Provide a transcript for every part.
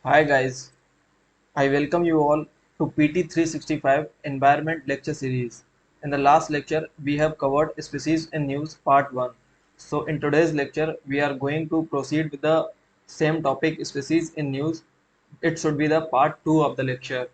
Hi guys, I welcome you all to PT 365 Environment Lecture Series. In the last lecture, we have covered Species in News Part 1. So in today's lecture, we are going to proceed with the same topic Species in News. It should be the Part 2 of the lecture.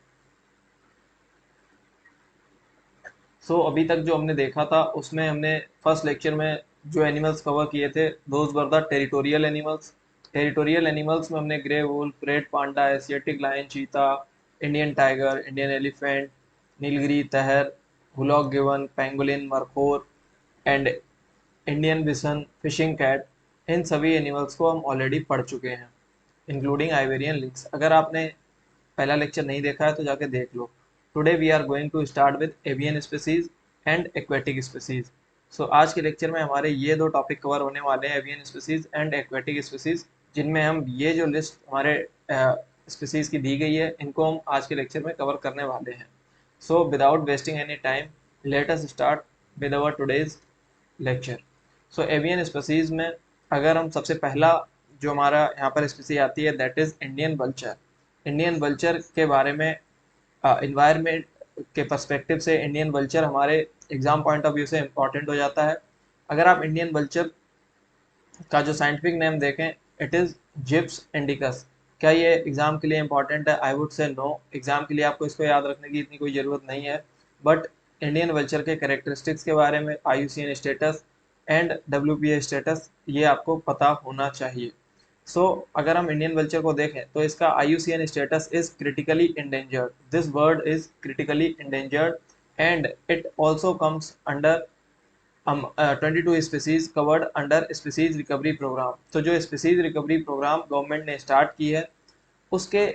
अभी तक जो हमने देखा था उसमें हमने first lecture में जो एनिमल्स कवर किए थे those were the territorial animals. Territorial animals में हमने grey wolf, red panda, Asiatic lion, cheetah, Indian tiger, Indian elephant, Nilgiri tahr, hoolock गिवन, pangolin, markhor and Indian bison, fishing cat, इन सभी animals को हम ऑलरेडी पढ़ चुके हैं इंक्लूडिंग आइवेरियन लिंक्स। अगर आपने पहला लेक्चर नहीं देखा है तो जाके देख लो। Today we are going to start with avian species and aquatic species. So आज के लेक्चर में हमारे ये दो टॉपिक कवर होने वाले हैं, avian species and aquatic species, जिनमें हम ये जो लिस्ट हमारे स्पीसीज की दी गई है इनको हम आज के लेक्चर में कवर करने वाले हैं। So without wasting any time, let us start with our today's lecture. So avian species में अगर हम सबसे पहला जो हमारा यहाँ पर स्पीसी आती है that is Indian vulture. Indian vulture के बारे में इन्वायरमेंट के पर्सपेक्टिव से इंडियन वल्चर हमारे एग्जाम पॉइंट ऑफ व्यू से इम्पॉर्टेंट हो जाता है। अगर आप इंडियन वल्चर का जो साइंटिफिक नेम देखें, इट इज़ जिप्स इंडिकस। क्या ये एग्जाम के लिए इम्पॉर्टेंट है? I would say no. Exam के लिए आपको इसको याद रखने की इतनी कोई ज़रूरत नहीं है, बट इंडियन वल्चर के कैरेक्टरिस्टिक्स के बारे में, IUCN status and WPA status, ये आपको पता होना चाहिए। अगर हम इंडियन वल्चर को देखें तो इसका IUCN status is critically endangered. This word is critically endangered and it also comes under 22 species covered under species recovery programme. तो जो स्पीसीज रिकवरी प्रोग्राम गवर्नमेंट ने स्टार्ट की है उसके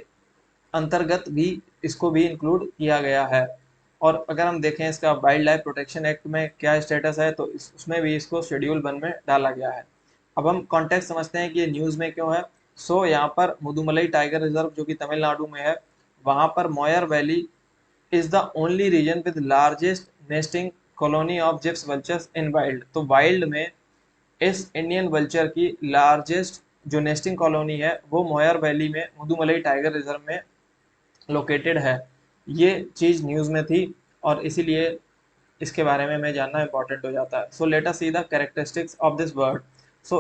अंतर्गत भी इसको भी इंक्लूड किया गया है। और अगर हम देखें इसका वाइल्ड लाइफ प्रोटेक्शन एक्ट में क्या स्टेटस है तो उसमें भी इसको शेड्यूल 1 में डाला गया है। अब हम कॉन्टेक्स्ट समझते हैं कि ये न्यूज़ में क्यों है। यहाँ पर मुदुमलई टाइगर रिजर्व जो कि तमिलनाडु में है, वहाँ पर Moyar Valley is the only region with largest nesting colony of Gyps vultures in wild। तो वाइल्ड में इस इंडियन वल्चर की लार्जेस्ट जो नेस्टिंग कॉलोनी है वो मोयर वैली में मुदुमलई टाइगर रिजर्व में लोकेटेड है। ये चीज़ न्यूज़ में थी और इसीलिए इसके बारे में हमें जानना इंपॉर्टेंट हो जाता है। Let us see the characteristics of this bird.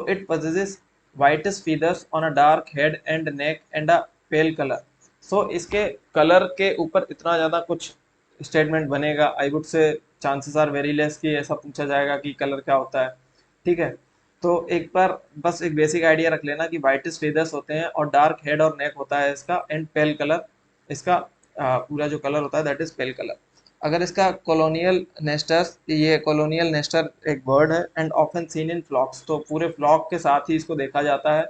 It possesses whitest feathers on a dark head and neck and a pale color। इसके कलर के ऊपर इतना ज़्यादा कुछ स्टेटमेंट बनेगा, I would say chances are very less कि ऐसा पूछा जाएगा कि कलर क्या होता है। ठीक है, तो एक बार बस एक बेसिक आइडिया रख लेना कि वाइटेस्ट फेदर्स होते हैं और डार्क हेड और नेक होता है इसका, एंड पेल कलर इसका पूरा जो कलर होता है दैट इज पेल कलर। अगर इसका कॉलोनियल नेस्टर्स, ये कॉलोनियल नेस्टर एक बर्ड है एंड ऑफन सीन इन फ्लॉक्स, तो पूरे फ्लॉक के साथ ही इसको देखा जाता है।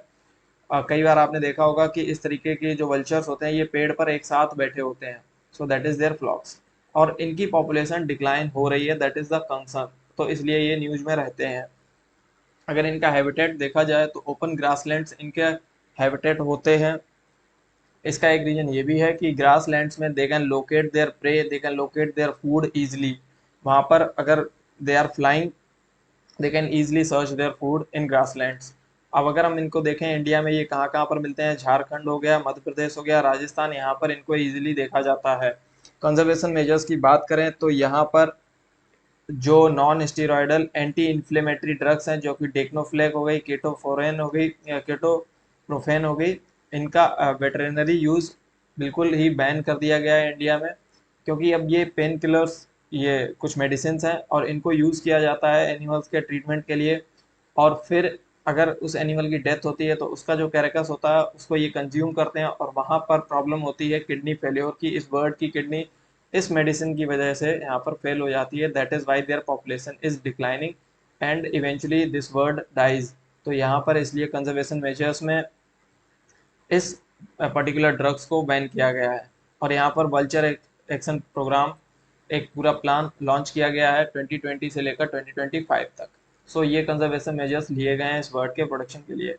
कई बार आपने देखा होगा कि इस तरीके के जो वल्चर्स होते हैं ये पेड़ पर एक साथ बैठे होते हैं, दैट इज देयर फ्लॉक्स। और इनकी पॉपुलेशन डिक्लाइन हो रही है, दैट इज द कंसर्न, तो इसलिए ये न्यूज में रहते हैं। अगर इनका हैबिटेट देखा जाए तो ओपन ग्रासलैंड्स इनके हैबिटेट होते हैं। इसका एक रीजन ये भी है कि ग्रास लैंड्स में they can locate their prey, they can locate their food easily. वहाँ पर अगर they are flying they can easily search their food in grasslands. अब अगर हम इनको देखें इंडिया में ये कहाँ कहाँ पर मिलते हैं, झारखंड हो गया, मध्य प्रदेश हो गया, राजस्थान, यहाँ पर इनको ईजिली देखा जाता है। कंजर्वेशन मेजर्स की बात करें तो यहाँ पर जो non steroidal anti inflammatory drugs हैं जो कि डेक्नोफ्लेक हो गई, केटोफोरेन हो गई, केटोप्रोफेन हो गई, इनका वेटरनरी यूज़ बिल्कुल ही बैन कर दिया गया है इंडिया में, क्योंकि अब ये पेन किलर्स, ये कुछ मेडिसिन हैं और इनको यूज़ किया जाता है एनिमल्स के ट्रीटमेंट के लिए। और फिर अगर उस एनिमल की डेथ होती है तो उसका जो कैरेकस होता है उसको ये कंज्यूम करते हैं और वहाँ पर प्रॉब्लम होती है किडनी फेल्योर की। इस बर्ड की किडनी इस मेडिसिन की वजह से यहाँ पर फेल हो जाती है, that is why their population is declining and eventually this bird dies. तो यहाँ पर इसलिए कंजर्वेशन मेजर्स में इस पर्टिकुलर ड्रग्स को बैन किया गया है। और यहाँ पर वल्चर एक्शन प्रोग्राम, एक पूरा प्लान लॉन्च किया गया है 2020 से लेकर 2025 तक। ये कंजर्वेशन मेजर्स लिए गए हैं इस बर्ड के प्रोटेक्शन के लिए।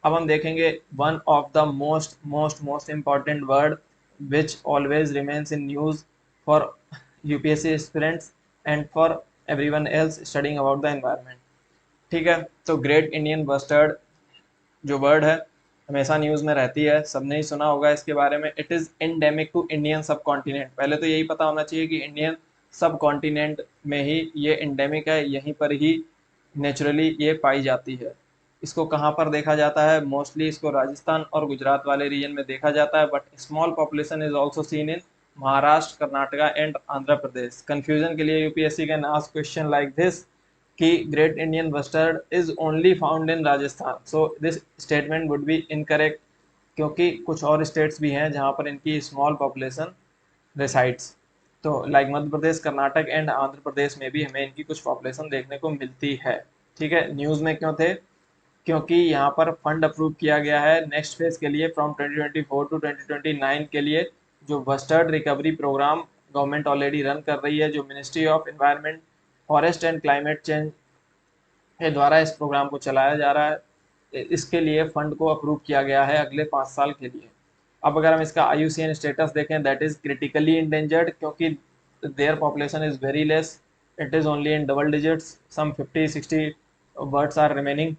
अब हम देखेंगे one of the most most most important word which always remains in news for UPSC aspirants and for everyone else studying about the environment. ठीक है, तो ग्रेट इंडियन बस्टर्ड जो वर्ड है हमेशा न्यूज़ में रहती है, सबने ही सुना होगा इसके बारे में। It is endemic to Indian subcontinent. पहले तो यही पता होना चाहिए कि इंडियन सब कॉन्टिनेंट में ही ये एंडेमिक है, यहीं पर ही नेचुरली ये पाई जाती है। इसको कहाँ पर देखा जाता है? मोस्टली इसको राजस्थान और गुजरात वाले रीजन में देखा जाता है, but small population is also seen in Maharashtra, Karnataka and Andhra Pradesh. Confusion के लिए UPSC can ask question like this कि great Indian bustard is only found in Rajasthan, so this statement would be incorrect, क्योंकि कुछ और स्टेट्स भी हैं जहाँ पर इनकी स्मॉल पॉपुलेशन रेसाइड्स। तो लाइक मध्य प्रदेश, कर्नाटक एंड आंध्र प्रदेश में भी हमें इनकी कुछ पॉपुलेशन देखने को मिलती है। ठीक है, न्यूज़ में क्यों थे? क्योंकि यहाँ पर फंड अप्रूव किया गया है नेक्स्ट फेज के लिए फ्रॉम 2024 टू 2029 के लिए, जो bustard recovery programme government already run कर रही है, जो ministry of environment, forest and climate change के द्वारा इस प्रोग्राम को चलाया जा रहा है। इसके लिए फंड को अप्रूव किया गया है अगले 5 साल के लिए। अब अगर हम इसका IUCN स्टेटस देखें, दैट इज क्रिटिकली इंडेंजर्ड, क्योंकि their population is very less, it is only in double digits, some 50-60 birds are remaining.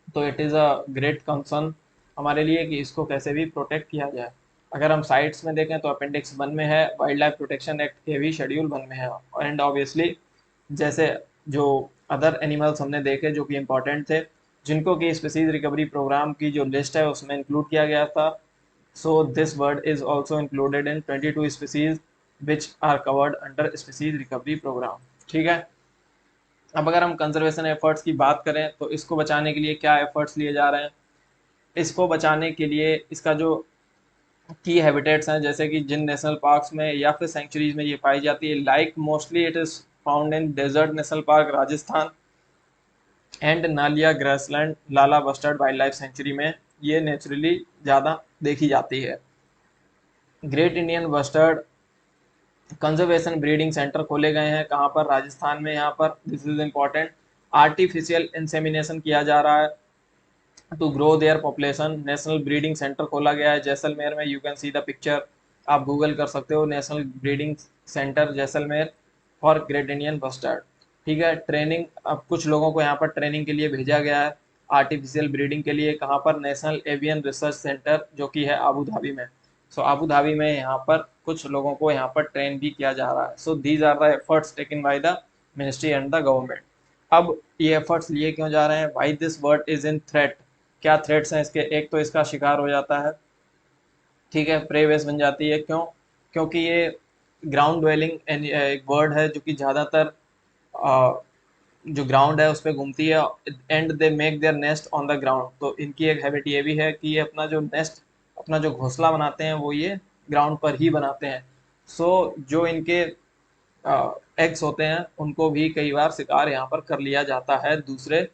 तो it is a great concern हमारे लिए कि इसको कैसे भी प्रोटेक्ट किया जाए। अगर हम साइट्स में देखें तो अपेंडिक्स 1 में है, वाइल्ड लाइफ प्रोटेक्शन एक्ट के भी शेड्यूल 1 में है। एंड ऑब्वियसली जैसे जो अदर एनिमल्स हमने देखे जो कि इम्पोर्टेंट थे, जिनको कि स्पीसीज रिकवरी प्रोग्राम की जो लिस्ट है उसमें इंक्लूड किया गया था, so this bird is also included in 22 species which are covered under species recovery programme. ठीक है, अब अगर हम कंजर्वेशन एफर्ट्स की बात करें तो इसको बचाने के लिए क्या एफर्ट्स लिए जा रहे हैं? इसको बचाने के लिए इसका जो की हैबिटेट्स हैं, जैसे कि जिन नेशनल पार्क्स में या फिर सेंचुरीज में ये पाई जाती है, like mostly it is found in desert national park Rajasthan and Naliya grassland Lala bustard wildlife sanctuary में ये नेचुरली ज़्यादा देखी जाती है। Great Indian bustard conservation breeding centre खोले गए हैं, कहाँ पर? राजस्थान में। यहाँ पर this is important, artificial insemination किया जा रहा है to grow their population. National breeding centre खोला गया है जैसलमेर में, you can see the picture, आप गूगल कर सकते हो, national breeding centre Jaisalmer for great Indian bustard. ठीक है, ट्रेनिंग, अब कुछ लोगों को यहाँ पर ट्रेनिंग के लिए भेजा गया है आर्टिफिशियल ब्रीडिंग के लिए, कहाँ पर? नेशनल एवियन रिसर्च सेंटर जो कि है आबू धाबी में। सो आबू धाबी में यहाँ पर कुछ लोगों को यहाँ पर ट्रेन भी किया जा रहा है। So these are the efforts taken by the ministry and the government. अब ये एफर्ट्स लिए क्यों जा रहे हैं? Why this bird is in threat, क्या थ्रेट्स हैं इसके? एक तो इसका शिकार हो जाता है, ठीक है, प्रे वेस बन जाती है। क्यों? क्योंकि ये ग्राउंड ड्वेलिंग एक बर्ड है जो कि ज़्यादातर जो ग्राउंड है उस पर घूमती है, and they make their nest on the ground. तो इनकी एक हैबिट ये भी है कि ये अपना जो नेस्ट, अपना जो घोंसला बनाते हैं वो ये ग्राउंड पर ही बनाते हैं। सो जो इनके एग्स होते हैं उनको भी कई बार शिकार यहाँ पर कर लिया जाता है दूसरे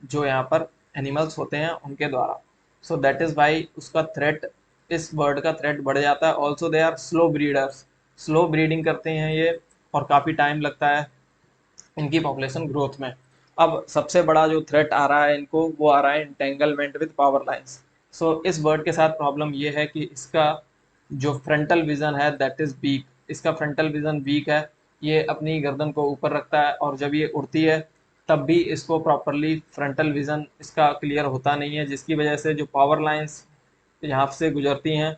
जो यहाँ पर एनिमल्स होते हैं उनके द्वारा। सो दैट इज़ वाई उसका थ्रेट, इस बर्ड का थ्रेट बढ़ जाता है। Also they are slow breeders, slow breeding करते हैं ये, और काफ़ी टाइम लगता है इनकी पॉपुलेशन ग्रोथ में। अब सबसे बड़ा जो थ्रेट आ रहा है इनको, वो आ रहा है इंटेंगलमेंट विद पावर लाइंस। सो इस बर्ड के साथ प्रॉब्लम ये है कि इसका जो फ्रंटल विजन है दैट इज़ वीक, इसका फ्रंटल विजन वीक है। ये अपनी गर्दन को ऊपर रखता है और जब ये उड़ती है तब भी इसको प्रॉपरली फ्रंटल विजन इसका क्लियर होता नहीं है, जिसकी वजह से जो पावर लाइंस यहाँ से गुजरती हैं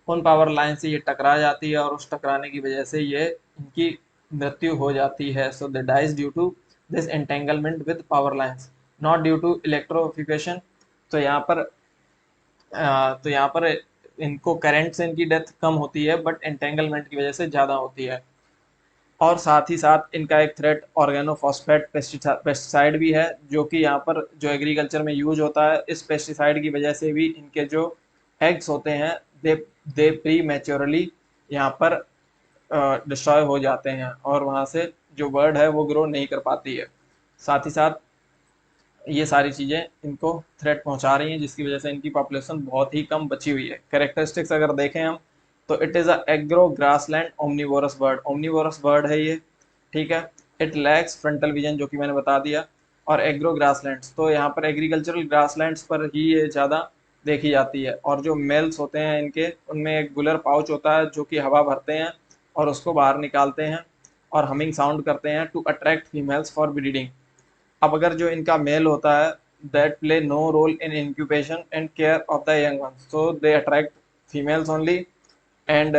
उन पावर लाइन से ये टकरा जाती है, और उस टकराने की वजह से ये इनकी मृत्यु हो जाती है। So they dies due to this entanglement with power lines, not due to electrification. तो यहाँ पर इनको करंट से इनकी डेथ कम होती है, बट एंटेंगलमेंट की वजह से ज़्यादा होती है। और साथ ही साथ इनका एक थ्रेट ऑर्गेनोफॉस्फेट पेस्टिसाइड भी है, जो कि यहाँ पर जो एग्रीकल्चर में यूज होता है। इस पेस्टिसाइड की वजह से भी इनके जो एग्स होते हैं दे दे प्री मैच्योरली यहाँ पर डिस्ट्रॉय हो जाते हैं, और वहाँ से जो बर्ड है वो ग्रो नहीं कर पाती है। साथ ही साथ ये सारी चीज़ें इनको थ्रेट पहुंचा रही हैं, जिसकी वजह से इनकी पॉपुलेशन बहुत ही कम बची हुई है। कैरेक्टरिस्टिक्स अगर देखें हम तो it is a agro grassland omnivorous bird, omnivorous bird है ये। ठीक है, इट लैक्स फ्रंटल विजन जो कि मैंने बता दिया, और एग्रो ग्रासलैंड्स, तो यहाँ पर एग्रीकल्चरल ग्रासलैंड्स पर ही ये ज़्यादा देखी जाती है। और जो मेल्स होते हैं इनके, उनमें एक गुलर पाउच होता है जो कि हवा भरते हैं और उसको बाहर निकालते हैं और हमिंग साउंड करते हैं to attract females for breeding. अब अगर जो इनका मेल होता है that play no role in incubation and care of the young ones. So they attract females only, and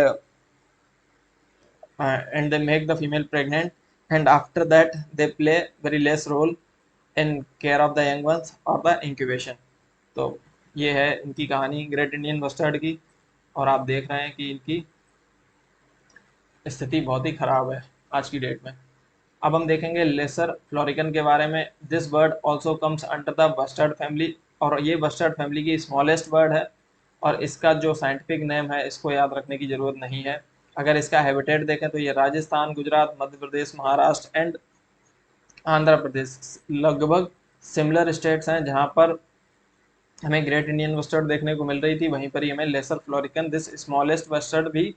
and they make the female pregnant, and after that they play very less role in care of the young ones or the incubation. तो ये है इनकी कहानी great Indian bustard की, और आप देख रहे हैं कि इनकी स्थिति बहुत ही खराब है आज की डेट में। अब हम देखेंगे लेसर फ्लोरिकन के बारे में। This bird also comes under the bustard family, और ये बस्टर्ड फैमिली की स्मॉलेस्ट बर्ड है, और इसका जो साइंटिफिक नेम है इसको याद रखने की ज़रूरत नहीं है। अगर इसका हैबिटेट देखें तो ये राजस्थान, गुजरात, मध्य प्रदेश, महाराष्ट्र एंड आंध्र प्रदेश लगभग सिमिलर स्टेट्स हैं जहाँ पर हमें ग्रेट इंडियन बस्टर्ड देखने को मिल रही थी, वहीं पर ही हमें lesser florican this smallest bustard भी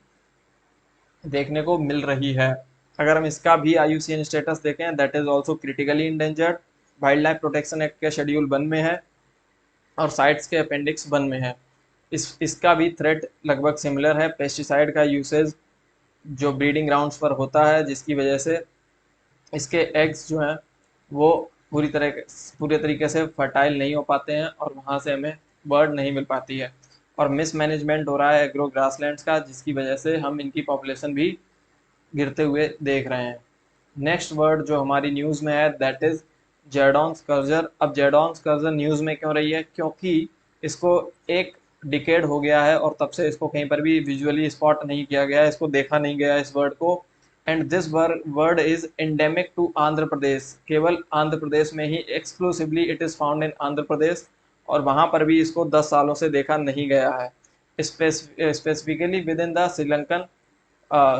देखने को मिल रही है। अगर हम इसका भी IUCN स्टेटस देखें, that is also critically endangered, wild life protection act के शेड्यूल 1 में है और साइट्स के अपेंडिक्स 1 में है। इसका भी थ्रेट लगभग सिमिलर है। पेस्टिसाइड का यूसेज जो ब्रीडिंग ग्राउंड्स पर होता है, जिसकी वजह से इसके एग्स जो हैं वो पूरी तरीके से फर्टाइल नहीं हो पाते हैं और वहाँ से हमें बर्ड नहीं मिल पाती है, और मिसमैनेजमेंट हो रहा है एग्रो ग्रासलैंड्स का, जिसकी वजह से हम इनकी पॉपुलेशन भी गिरते हुए देख रहे हैं। नेक्स्ट वर्ड जो हमारी न्यूज़ में है दैट इज़ जेडॉन स्कर्जर। अब जेडॉन स्कर्जर न्यूज़ में क्यों रही है? क्योंकि इसको एक डिकेड हो गया है और तब से इसको कहीं पर भी विजुअली स्पॉट नहीं किया गया है, इसको देखा नहीं गया इस वर्ड को। And this word is endemic to Andhra Pradesh, केवल आंध्र प्रदेश में ही, exclusively it is found in Andhra Pradesh, और वहाँ पर भी इसको 10 सालों से देखा नहीं गया है। Specifically with in the Sri Lankan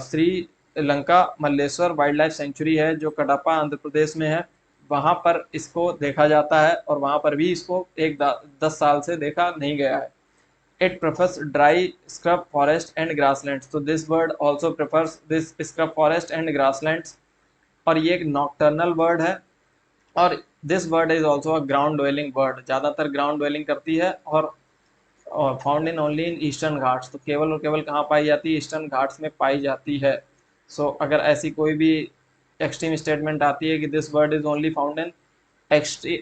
Sri Lanka Malleshwar wild life sanctuary है जो कडापा आंध्र प्रदेश में है, वहाँ पर इसको देखा जाता है, और वहाँ पर भी इसको 10 साल से देखा नहीं गया है। It prefers dry scrub forest and grasslands. So this bird also prefers this scrub forest and grasslands. और ये एक nocturnal bird है, और this bird is also a ground dwelling bird. ज़्यादातर ground dwelling करती है, और found in only in eastern Ghats. तो केवल और केवल कहाँ पाई जाती है? ईस्टर्न घाट्स में पाई जाती है। सो अगर ऐसी कोई भी एक्सट्रीम स्टेटमेंट आती है कि this bird is only found in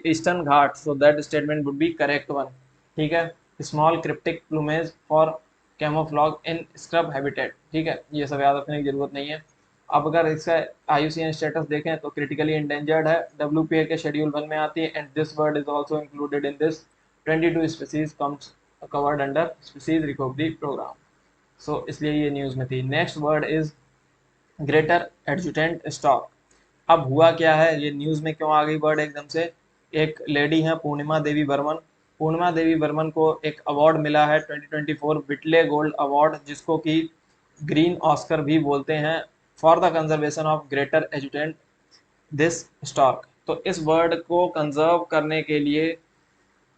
Eastern Ghat, so that statement would be correct one. ठीक है, small cryptic plumage for camouflage in scrub habitat. ठीक है, ये सब याद रखने की जरूरत नहीं है। अब अगर इसका IUCN स्टेटस देखें तो क्रिटिकली इंडेंजर्ड है, WPA के शेड्यूल 1 में आती है, and this bird is also included in this 22 species comes covered under species recovery programme. सो इसलिए ये न्यूज़ में थी। Next word is greater adjutant stork. अब हुआ क्या है, ये न्यूज़ में क्यों आ गई वर्ड एकदम से? एक लेडी हैं पूर्णिमा देवी बर्मन। पूर्णिमा देवी बर्मन को एक अवार्ड मिला है 2024 विटले गोल्ड अवार्ड, जिसको कि ग्रीन ऑस्कर भी बोलते हैं, for the conservation of greater एजुटेंट this stock. तो इस बर्ड को कंजर्व करने के लिए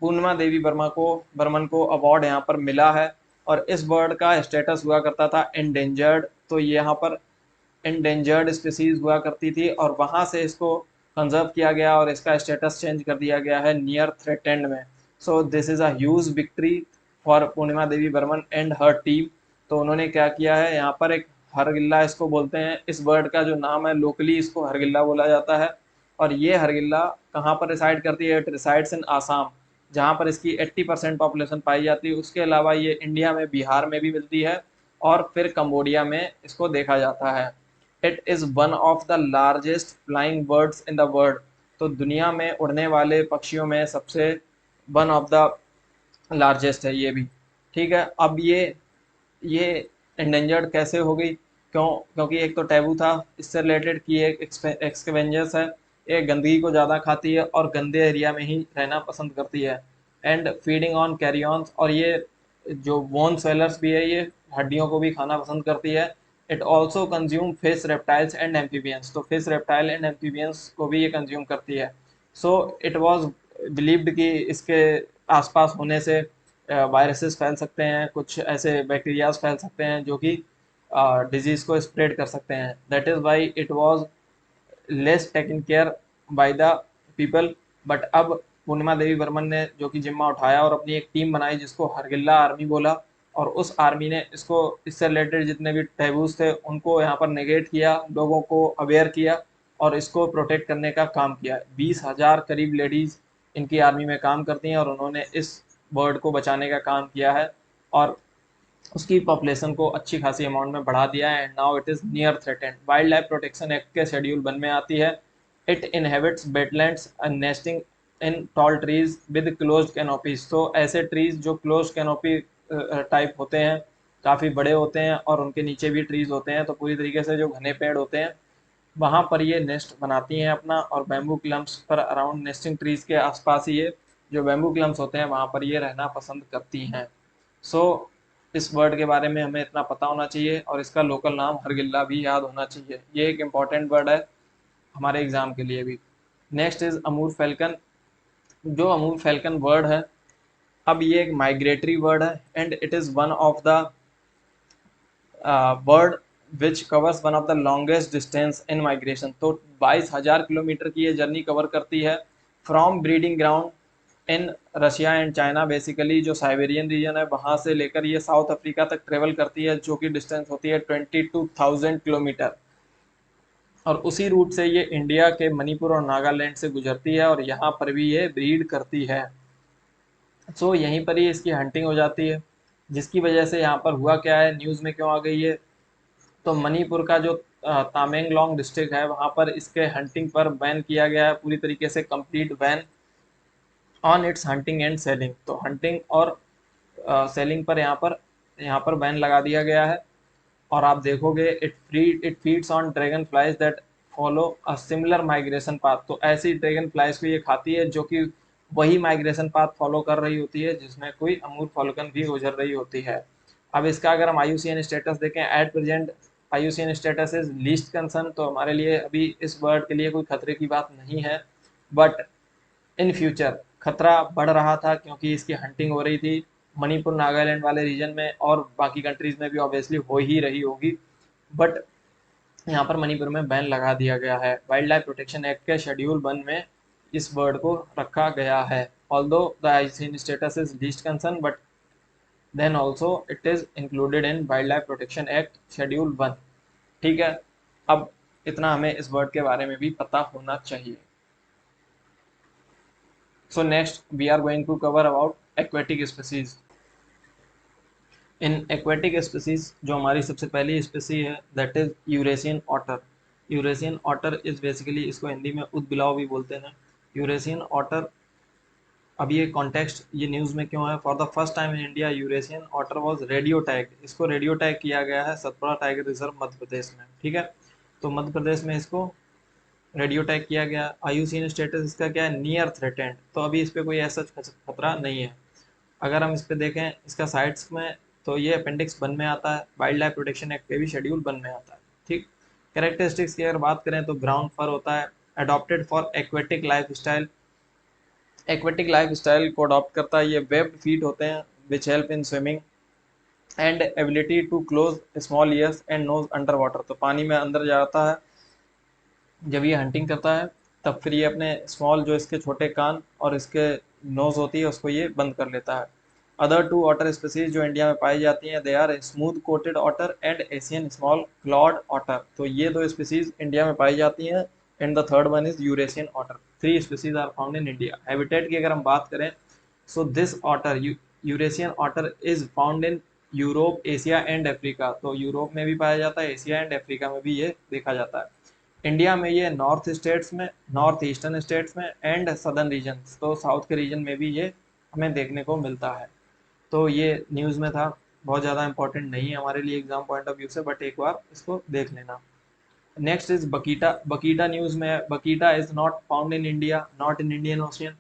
पूर्णिमा देवी बर्मन को अवार्ड यहाँ पर मिला है, और इस बर्ड का स्टेटस हुआ करता था एंडेंजर्ड। तो यहाँ पर एंडेंजर्ड स्पीसीज हुआ करती थी, और वहाँ से इसको कंजर्व किया गया और इसका स्टेटस चेंज कर दिया गया है नियर थ्रेटेंड में। So this is a huge victory for Purnima Devi Barman and her team. तो उन्होंने क्या किया है, यहाँ पर एक हरगिल्ला इसको बोलते हैं, इस बर्ड का जो नाम है लोकली इसको हरगिल्ला बोला जाता है, और ये हरगिल्ला कहाँ पर रिसाइड करती है? इट रिसाइड्स इन आसाम, जहाँ पर इसकी 80% पॉपुलेशन पाई जाती है। उसके अलावा ये इंडिया में, बिहार में भी मिलती है, और फिर कंबोडिया में इसको देखा जाता है। It is one of the largest flying birds in the world. तो दुनिया में उड़ने वाले पक्षियों में सबसे वन ऑफ द लार्जेस्ट है ये भी। ठीक है, अब ये एंडेंजर्ड कैसे हो गई? क्योंकि एक तो टैबू था इससे रिलेटेड कि एक एक्सकेवेंजर्स है, एक गंदगी को ज़्यादा खाती है और गंदे एरिया में ही रहना पसंद करती है, एंड फीडिंग ऑन कैरियॉन्स, और ये जो बोन सेलर्स भी है, ये हड्डियों को भी खाना पसंद करती है। It also consume fish, reptiles and amphibians. तो फिश, रेप्टाइल एंड एम्फीबियंस को भी ये कंज्यूम करती है। सो इट वॉज बिलीव्ड कि इसके आसपास होने से वायरसेस फैल सकते हैं, कुछ ऐसे बैक्टीरियाज फैल सकते हैं जो कि डिजीज़ को स्प्रेड कर सकते हैं। That is why it was less taken care by the people. But अब पूर्णिमा देवी बर्मन ने जो कि जिम्मा उठाया और अपनी एक टीम बनाई जिसको हरगिल्ला आर्मी बोला, और उस आर्मी ने इसको, इससे रिलेटेड जितने भी टैबूज थे उनको यहाँ पर नेगेट किया, लोगों को अवेयर किया और इसको प्रोटेक्ट करने का काम किया। 20,000 करीब लेडीज़ इनकी आर्मी में काम करती हैं और उन्होंने इस बर्ड को बचाने का काम किया है और उसकी पॉपुलेशन को अच्छी खासी अमाउंट में बढ़ा दिया है and now it is near threatened. Wild life protection act के शेड्यूल 1 में आती है, it inhabits wetlands and nesting in tall trees with closed canopies. तो ऐसे ट्रीज जो क्लोज्ड कैनोपी टाइप होते हैं, काफ़ी बड़े होते हैं और उनके नीचे भी ट्रीज होते हैं, तो पूरी तरीके से जो घने पेड़ होते हैं वहाँ पर ये नेस्ट बनाती हैं अपना, और बैम्बू क्लम्प्स पर अराउंड नेस्टिंग ट्रीज के आसपास ही ये जो बैम्बू क्लम्प्स होते हैं वहाँ पर ये रहना पसंद करती हैं। सो इस बर्ड के बारे में हमें इतना पता होना चाहिए और इसका लोकल नाम हरगिल्ला भी याद होना चाहिए। ये एक इम्पॉर्टेंट बर्ड है हमारे एग्जाम के लिए भी। Next is Amur falcon. जो अमूर फैल्कन बर्ड है, अब ये एक माइग्रेटरी बर्ड है and it is one of the bird which covers one of the longest distance in migration. तो 22,000 किलोमीटर की ये जर्नी कवर करती है from breeding ground in Russia and China. Basically जो साइबेरियन रीजन है वहाँ से लेकर ये साउथ अफ्रीका तक ट्रेवल करती है, जो कि डिस्टेंस होती है 22,000 किलोमीटर। और उसी रूट से ये इंडिया के मणिपुर और नागालैंड से गुजरती है और यहाँ पर भी ये ब्रीड करती है। सो यहीं पर ही इसकी हंटिंग हो जाती है, जिसकी वजह से यहाँ पर हुआ क्या है, न्यूज़ में क्यों आ गई है। तो मणिपुर का जो तामेंगलोंग डिस्ट्रिक्ट है वहाँ पर इसके हंटिंग पर बैन किया गया है, पूरी तरीके से complete ban on it's hunting and selling. तो हंटिंग और सेलिंग पर यहाँ पर बैन लगा दिया गया है। और आप देखोगे it feeds on dragon flies that follow a similar migration path. तो ऐसी ड्रैगन फ्लाइज को ये खाती है जो कि वही माइग्रेशन पाथ फॉलो कर रही होती है जिसमें कोई अमूर फॉल्कन भी गुजर रही होती है। अब इसका अगर हम IUCN स्टेटस देखें, at present IUCN status is least concern. तो हमारे लिए अभी इस बर्ड के लिए कोई खतरे की बात नहीं है, बट इन फ्यूचर खतरा बढ़ रहा था क्योंकि इसकी हंटिंग हो रही थी मणिपुर नागालैंड वाले रीजन में, और बाकी कंट्रीज में भी ऑब्वियसली हो ही रही होगी। बट यहाँ पर मणिपुर में बैन लगा दिया गया है। वाइल्ड लाइफ प्रोटेक्शन एक्ट के शेड्यूल 1 में इस बर्ड को रखा गया है। Although the IUCN status is least concern, but then also it is included in wildlife protection act schedule 1। ठीक है, अब इतना हमें इस बर्ड के बारे में भी पता होना चाहिए। So next we are going to cover about aquatic species. In aquatic species जो हमारी सबसे पहली स्पीसी है that is Eurasian otter. Eurasian otter is basically, इसको हिंदी में उदबिलाव भी बोलते हैं। यूरेशियन ऑटर, अब ये कॉन्टेक्स्ट ये न्यूज़ में क्यों है, for the first time in India Eurasian otter was radio tag. इसको रेडियो टैग किया गया है सतपुड़ा टाइगर रिजर्व मध्य प्रदेश में। ठीक है, तो मध्य प्रदेश में इसको रेडियो टैग किया गया। IUCN स्टेटस इसका क्या है, नियर थ्रेटेंड। तो अभी इस पर कोई ऐसा खतरा नहीं है। अगर हम इस पे देखें इसका साइट्स में, तो ये अपेंडिक्स 1 में आता है, वाइल्ड लाइफ प्रोटेक्शन एक्ट पे भी शेड्यूल 1 में आता है। ठीक, कैरेक्टरिस्टिक्स की अगर बात करें तो ग्राउंड फर होता है, adopted for aquatic lifestyle. Aquatic lifestyle को अडॉप्ट करता है, ये वेब्ड फीट होते हैं which help in swimming and ability to close small ears and nose underwater. तो पानी में अंदर जाता है जब ये हंटिंग करता है, तब फिर ये अपने स्मॉल जो इसके छोटे कान और इसके नोज होती है उसको ये बंद कर लेता है। अदर 2 ऑटर स्पीसीज जो इंडिया में पाई जाती हैं, they are smooth coated otter and Asian small clawed otter. तो ये 2 स्पीसीज इंडिया में पाई जाती हैं and the third one is Eurasian otter. 3 species are found in India. Habitat की अगर हम बात करें, so this otter Eurasian otter is found in Europe, Asia and Africa. तो यूरोप में भी पाया जाता है, एशिया एंड अफ्रीका में भी ये देखा जाता है। इंडिया में ये नॉर्थ स्टेट्स में, नॉर्थ ईस्टर्न स्टेट्स में एंड सदर्न रीजन, तो साउथ के रीजन में भी ये हमें देखने को मिलता है। तो ये न्यूज़ में था, बहुत ज़्यादा इंपॉर्टेंट नहीं है हमारे लिए एग्जाम पॉइंट ऑफ व्यू से, बट एक बार इसको देख लेना। Next is vaquita. Vaquita news में है, vaquita is not found in India, not in Indian ocean.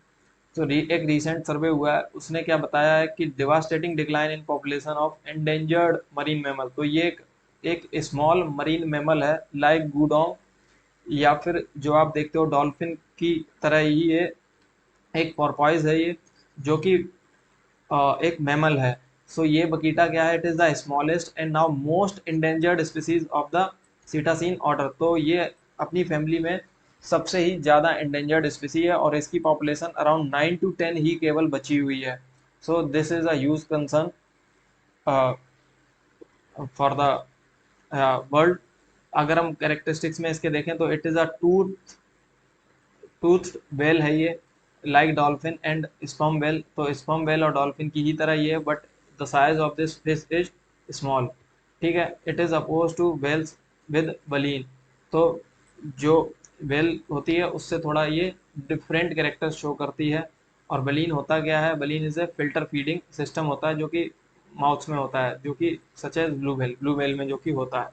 तो एक रिसेंट सर्वे हुआ है, उसने क्या बताया है कि devastating decline in population of endangered marine mammal. तो ये एक स्मॉल मरीन मैमल है लाइक गूडोंग, या फिर जो आप देखते हो डॉल्फिन की तरह ही ये एक पोर्पोइज है ये, जो कि एक मैमल है। सो ये बकीटा क्या है, it is the smallest and now most endangered species of the cetacean order. तो ये अपनी फैमिली में सबसे ही ज़्यादा इंडेंजर्ड स्पीसी है और इसकी पॉपुलेशन अराउंड 9 to 10 ही केवल बची हुई है। So this is a huge concern for the world. अगर हम कैरेक्टरिस्टिक्स में इसके देखें तो it is a tooth whale है ये, like dolphin and sperm whale, तो स्पर्म वेल और डॉल्फिन की ही तरह ये है, but the size of this fish is small. ठीक है, it is oppose to whales with baleen, तो जो वेल होती है उससे थोड़ा ये डिफरेंट कैरेक्टर्स शो करती है। और बलीन होता क्या है, baleen is a filter feeding system होता है जो कि माउथ में होता है, जो कि सच एज ब्लू वेल में जो कि होता है।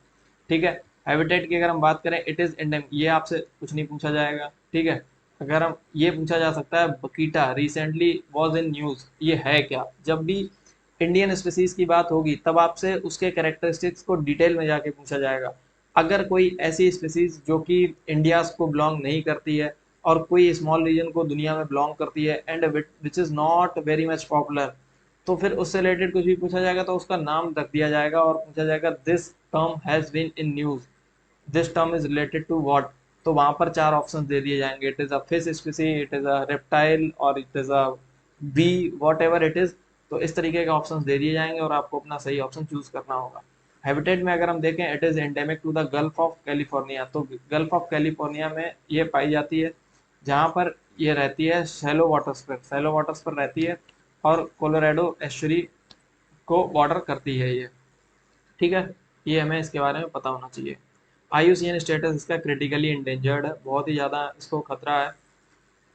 ठीक है, हैबिटेट की अगर हम बात करें, इट इज एंडेमिक, ये आपसे कुछ नहीं पूछा जाएगा। ठीक है, अगर हम ये पूछा जा सकता है, बकीटा रिसेंटली वॉज इन न्यूज, ये है क्या, जब भी इंडियन स्पीसीज की बात होगी तब आपसे उसके कैरेक्टरिस्टिक्स को डिटेल में जाके पूछा जाएगा। अगर कोई ऐसी स्पीसीज जो कि इंडिया को बिलोंग नहीं करती है और कोई स्मॉल रीजन को दुनिया में बिलोंग करती है and which is not very much popular, तो फिर उससे रिलेटेड कुछ भी पूछा जाएगा तो उसका नाम रख दिया जाएगा और पूछा जाएगा this term has been in news, this term is related to what, तो वहां पर चार ऑप्शन दे दिए जाएंगे, it is a fish species, it is a reptile और it is a bee, whatever it is. तो इस तरीके के ऑप्शन दे दिए जाएंगे और आपको अपना सही ऑप्शन चूज करना होगा। हैबिटेट में अगर हम देखें, it is endemic to the Gulf of California, तो गल्फ ऑफ कैलिफोर्निया में ये पाई जाती है, जहाँ पर ये रहती है शैलो वाटर्स पर, शैलो वाटर्स पर रहती है और कोलोराडो एस्चुरी को बॉर्डर करती है ये। ठीक है, ये हमें इसके बारे में पता होना चाहिए। आईयूसीएन स्टेटस इसका क्रिटिकली इंडेंजर्ड है, बहुत ही ज़्यादा इसको खतरा है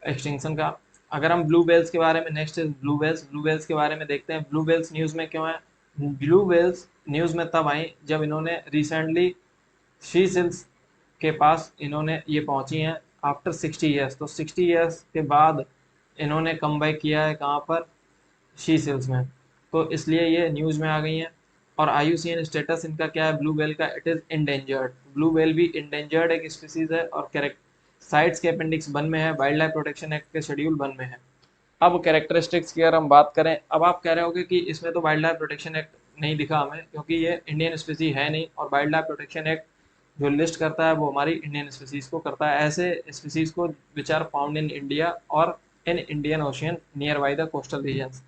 एक्सटिंक्शन का। अगर हम ब्लू वेल्स के बारे में, next is blue whales, blue whales के बारे में देखते हैं। ब्लू वेल्स न्यूज़ में क्यों है, ब्लू वेल्स न्यूज़ में तब आई जब इन्होंने रिसेंटली शी सिल्स के पास इन्होंने ये पहुंची हैं आफ्टर 60 ईयर्स, तो 60 ईयर्स के बाद इन्होंने कम बैक किया है कहाँ पर, शी सेल्स में, तो इसलिए ये न्यूज़ में आ गई हैं। और आईयूसीएन स्टेटस इनका क्या है ब्लू वेल का, it is endangered, blue whale भी इंडेंजर्ड एक स्पीसीज है और करेक्ट साइट्स के अपेंडिक्स 1 में है, वाइल्ड लाइफ प्रोटेक्शन एक्ट के शेड्यूल 1 में है। अब कैरेक्टरिस्टिक्स की अगर हम बात करें, अब आप कह रहे होगे कि इसमें तो वाइल्ड लाइफ प्रोटेक्शन एक्ट नहीं दिखा हमें, क्योंकि ये इंडियन स्पीसी है नहीं, और वाइल्ड लाइफ प्रोटेक्शन एक्ट जो लिस्ट करता है वो हमारी इंडियन स्पीसीज को करता है, ऐसे स्पीसीज को which are found in India और in Indian ocean near by the coastal regions.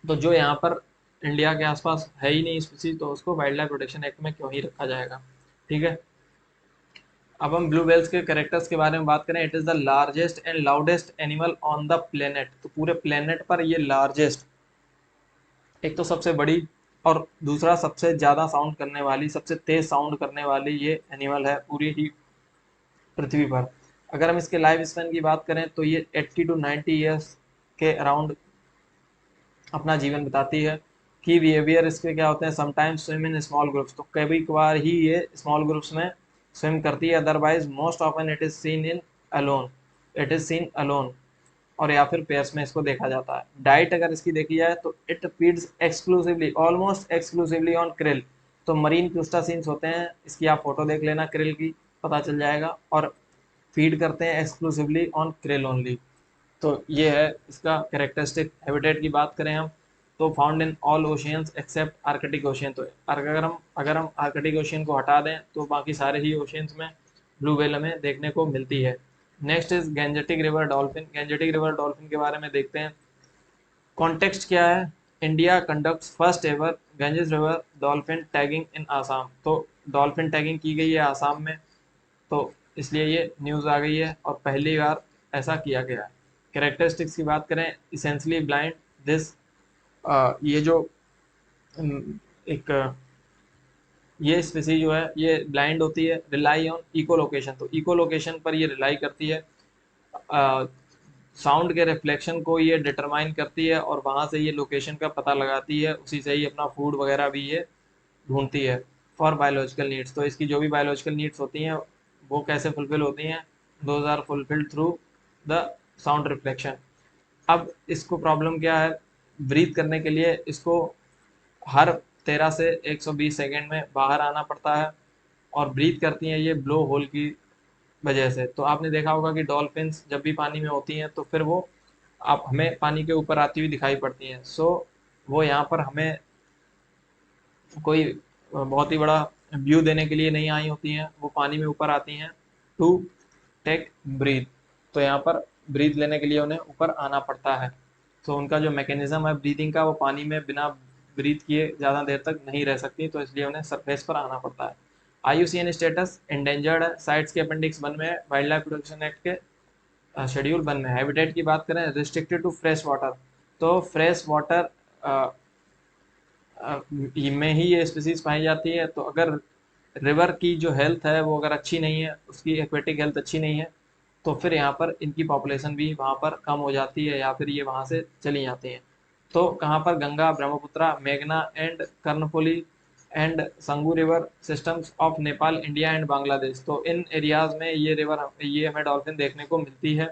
तो जो यहाँ पर इंडिया के आसपास है ही नहीं स्पीसीज, तो उसको वाइल्ड लाइफ प्रोटेक्शन एक्ट में क्यों ही रखा जाएगा। ठीक है, अब हम ब्लू वेल्स के कैरेक्टर्स के बारे में बात करें, it is the largest and loudest animal on the planet, तो पूरे प्लेनेट पर ये लार्जेस्ट, एक तो सबसे बड़ी और दूसरा सबसे ज़्यादा साउंड करने वाली, सबसे तेज साउंड करने वाली ये एनिमल है पूरी ही पृथ्वी पर। अगर हम इसके लाइफ स्पैन की बात करें तो ये 80 to 90 ईयर्स के अराउंड अपना जीवन बिताती है। की बिहेवियर इसके क्या होते हैं, sometimes swim in small groups, तो कभी कभार ही ये स्मॉल ग्रुप्स में स्विम करती है, otherwise most often it is seen in alone, it is seen alone, और या फिर पेयर्स में इसको देखा जाता है। डाइट अगर इसकी देखी जाए तो it feeds exclusively, almost exclusively on krill, तो मरीन क्रूस्टासीन्स होते हैं, इसकी आप फोटो देख लेना क्रिल की, पता चल जाएगा, और फीड करते हैं एक्सक्लूसिवली ऑन क्रिल ओनली। तो ये है इसका कैरेक्टरिस्टिक। हैबिटेट की बात करें हम, तो found in all oceans except Arctic ocean, तो अगर हम आर्कटिक ओशियन को हटा दें तो बाकी सारे ही ओशियंस में ब्लू व्हेल हमें देखने को मिलती है। Next is Gangetic river dolphin, Gangetic river dolphin के बारे में देखते हैं। कॉन्टेक्स्ट क्या है, India conducts first ever Ganges river dolphin tagging in Assam, तो डॉल्फिन टैगिंग की गई है आसाम में, तो इसलिए ये न्यूज़ आ गई है और पहली बार ऐसा किया गया है। कैरेक्टरिस्टिक्स की बात करें, इसेंशली ब्लाइंड दिस, ये जो एक ये स्पीसी जो है ये ब्लाइंड होती है, रिलाई ऑन इको लोकेशन, तो इको लोकेशन पर ये रिलाई करती है, साउंड के रिफ्लेक्शन को ये डिटरमाइन करती है और वहाँ से ये लोकेशन का पता लगाती है, उसी से ही अपना फूड वगैरह भी ये ढूंढती है फॉर बायोलॉजिकल नीड्स। तो इसकी जो भी बायोलॉजिकल नीड्स होती हैं वो कैसे फुलफिल होती हैं, those are fulfilled through the sound reflection. अब इसको प्रॉब्लम क्या है, ब्रीथ करने के लिए इसको हर 13 से 120 सेकेंड में बाहर आना पड़ता है, और ब्रीथ करती हैं ये ब्लो होल की वजह से। तो आपने देखा होगा कि डॉल्फिन्स जब भी पानी में होती हैं तो फिर वो आप हमें पानी के ऊपर आती हुई दिखाई पड़ती हैं, सो वो यहाँ पर हमें कोई बहुत ही बड़ा व्यू देने के लिए नहीं आई होती हैं, वो पानी में ऊपर आती हैं टू टेक ब्रीथ, तो यहाँ पर ब्रीथ लेने के लिए उन्हें ऊपर आना पड़ता है। तो उनका जो मैकेनिज्म है ब्रीदिंग का, वो पानी में बिना ब्रीथ किए ज़्यादा देर तक नहीं रह सकती, तो इसलिए उन्हें सरफेस पर आना पड़ता है। आईयूसीएन स्टेटस इंडेंजर्ड है, साइट्स के अपेंडिक्स 1 में है, वाइल्ड लाइफ प्रोटेक्शन एक्ट के शेड्यूल 1 में हैबिटेट की बात करें, रिस्ट्रिक्टेड टू फ्रेश वाटर, तो फ्रेश वाटर में ही ये स्पीसीज पाई जाती है। तो अगर रिवर की जो हेल्थ है वो अगर अच्छी नहीं है, उसकी एक्वेटिक हेल्थ अच्छी नहीं है, तो फिर यहाँ पर इनकी पॉपुलेशन भी वहाँ पर कम हो जाती है या फिर ये वहाँ से चली जाती हैं। तो कहाँ पर गंगा, ब्रह्मपुत्रा, मेघना and Karnaphuli and Sangu river systems of Nepal, India and Bangladesh, तो इन एरियाज में ये रिवर, ये हमें डॉल्फिन देखने को मिलती है।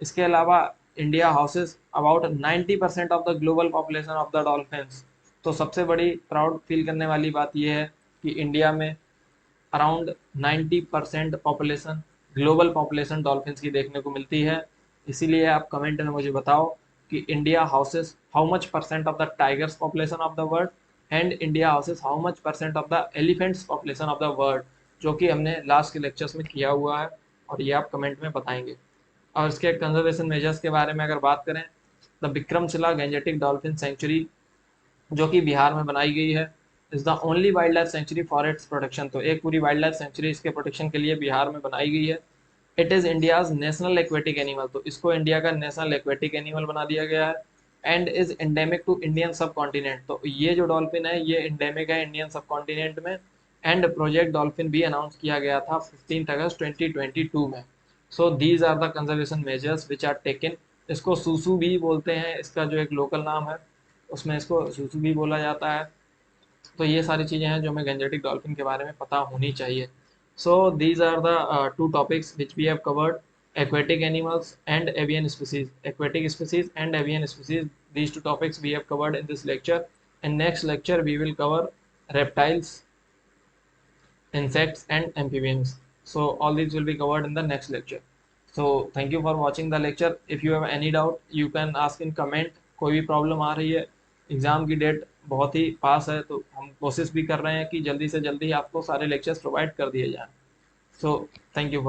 इसके अलावा India houses about 90% of the global population of the dolphins. तो सबसे बड़ी प्राउड फील करने वाली बात यह है कि इंडिया में around 90% population, global population dolphins की देखने को मिलती है। इसीलिए आप कमेंट में मुझे बताओ कि India houses how much percent of the tigers population of the world and India houses how much percent of the elephants population of the world, जो कि हमने लास्ट के लेक्चर्स में किया हुआ है, और ये आप कमेंट में बताएंगे। और इसके कंजर्वेशन मेजर्स के बारे में अगर बात करें, the Vikramshila Gangetic dolphin century जो कि बिहार में बनाई गई है, is the only wild life sanctuary for its protection, तो एक पूरी वाइल्ड लाइफ सेंचुरी इसके प्रोटेक्शन के लिए बिहार में बनाई गई है। It is India's national aquatic animal, तो इसको इंडिया का नेशनल एक्वेटिक एनिमल बना दिया गया है। And is endemic to Indian subcontinent, तो ये जो डॉल्फिन है ये एंडेमिक है इंडियन सब कॉन्टिनेंट में। एंड प्रोजेक्ट डॉल्फिन भी अनाउंस किया गया था 15 अगस्त 2022 में। So these are the conservation measures which are taken. इसको सूसू भी बोलते हैं, इसका जो एक लोकल नाम है उसमें इसको सूसू भी बोला जाता है। तो ये सारी चीज़ें हैं जो हमें गंजेटिक डॉल्फिन के बारे में पता होनी चाहिए। So these are the two topics which we have covered, aquatic animals and avian species, aquatic species and avian species, these two topics we have covered in this lecture. In next lecture we will cover reptiles, insects and amphibians. So all these will be covered in the next lecture. So thank you for watching the lecture. If you have any doubt you can ask in comment. कोई भी problem आ रही है, exam की date बहुत ही पास है, तो हम कोशिश भी कर रहे हैं कि जल्दी से जल्दी आपको सारे लेक्चर्स प्रोवाइड कर दिए जाएँ। So thank you for